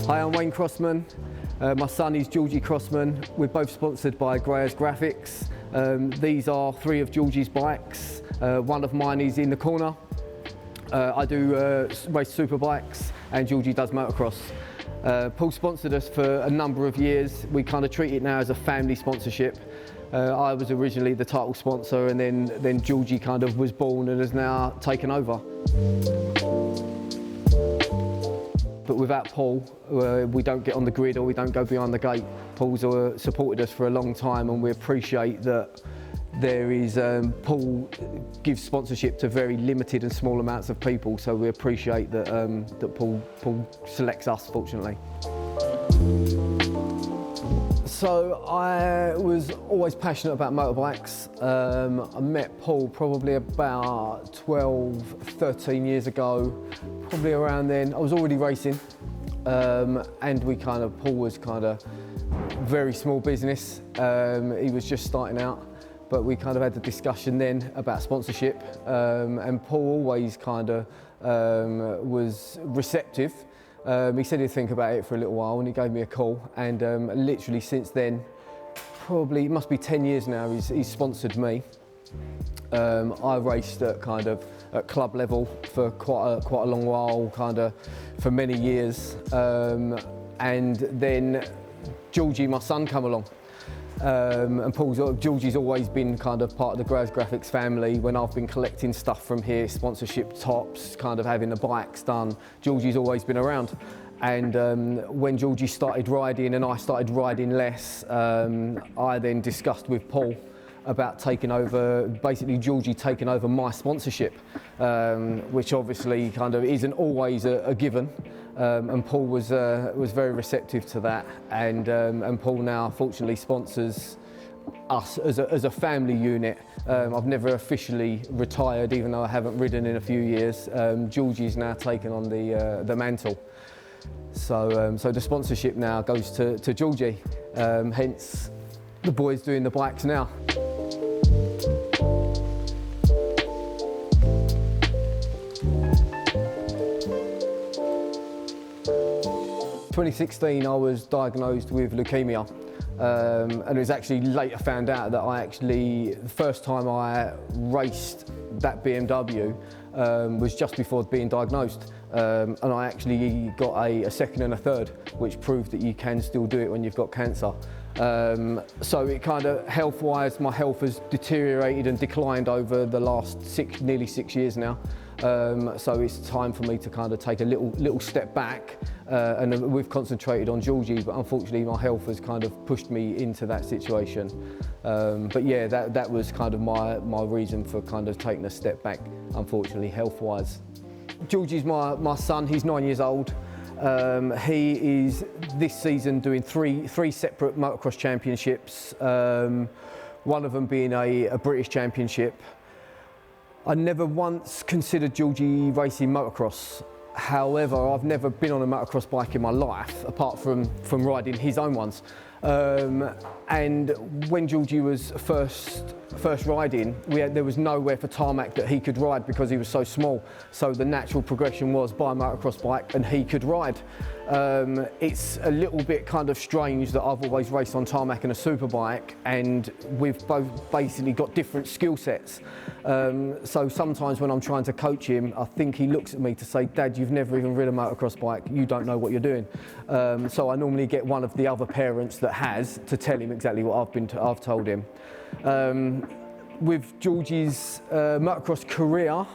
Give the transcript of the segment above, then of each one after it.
Hi, I'm Crossman. My son is Georgie Crossman. We're both sponsored by Greyers Graphics. These are 3 of Georgie's bikes. One of mine is in the corner. I do race super bikes and Georgie does motocross. Paul sponsored us for a number of years. We kind of treat it now as a family sponsorship. I was originally the title sponsor, and then Georgie kind of was born and has now taken over. But without Paul, we don't get on the grid or we don't go behind the gate. Paul's supported us for a long time, and we appreciate that there is, Paul gives sponsorship to very limited and small amounts of people, so we appreciate that, that Paul selects us, fortunately. So I was always passionate about motorbikes. I met Paul probably about 12, 13 years ago, probably around then. I was already racing, and Paul was kind of very small business. He was just starting out, but we kind of had the discussion then about sponsorship, and Paul always kind of was receptive. He said he'd think about it for a little while, and he gave me a call, and literally since then, probably, it must be 10 years now, he's sponsored me. I raced at club level for quite a long while, for many years, and then Georgie, my son, come along. And Georgie's always been kind of part of the Greyers Graphics family. When I've been collecting stuff from here, sponsorship tops, kind of having the bikes done, Georgie's always been around. And when Georgie started riding and I started riding less, I then discussed with Paul about taking over, basically Georgie taking over my sponsorship, which obviously kind of isn't always a given. And Paul was very receptive to that, and Paul now fortunately sponsors us as a family unit. I've never officially retired, even though I haven't ridden in a few years. Georgie's now taken on the mantle, so the sponsorship now goes to Georgie. Hence, the boys doing the bikes now. 2016, I was diagnosed with leukemia, and it was actually later found out that the first time I raced that BMW was just before being diagnosed, and I actually got a second and a third, which proved that you can still do it when you've got cancer. So it kind of, health-wise, my health has deteriorated and declined over the last nearly 6 years now. So it's time for me to kind of take a little step back, and we've concentrated on Georgie, but unfortunately my health has kind of pushed me into that situation. But yeah, that was kind of my reason for kind of taking a step back, unfortunately, health-wise. Georgie's my son, he's 9 years old. He is this season doing three separate motocross championships, one of them being a British championship. I never once considered Georgie racing motocross. However, I've never been on a motocross bike in my life, apart from riding his own ones. And when Georgie was first riding, there was nowhere for tarmac that he could ride because he was so small. So the natural progression was buy a motocross bike and he could ride. It's a little bit kind of strange that I've always raced on tarmac and a super bike, and we've both basically got different skill sets. So sometimes when I'm trying to coach him, I think he looks at me to say, "Dad, you've never even ridden a motocross bike, you don't know what you're doing." So I normally get one of the other parents that has to tell him exactly what I've told him. With Georgie's motocross career,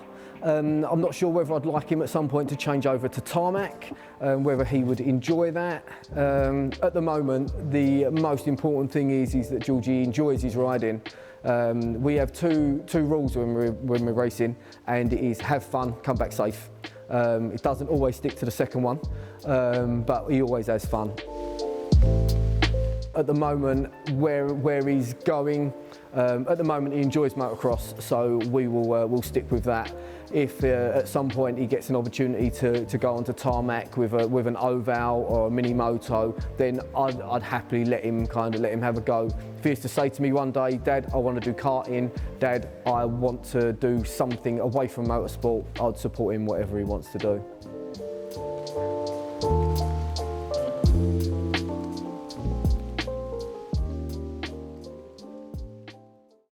I'm not sure whether I'd like him at some point to change over to tarmac, whether he would enjoy that. At the moment, the most important thing is that Georgie enjoys his riding. We have two rules when we're racing, and it is have fun, come back safe. It doesn't always stick to the second one, but he always has fun. At the moment, where he's going, At the moment he enjoys motocross, so we'll stick with that. If at some point he gets an opportunity to go onto tarmac with an oval or a mini moto, then I'd happily let him have a go. If he was to say to me one day, Dad, I want to do karting, Dad, I want to do something away from motorsport, I'd support him whatever he wants to do.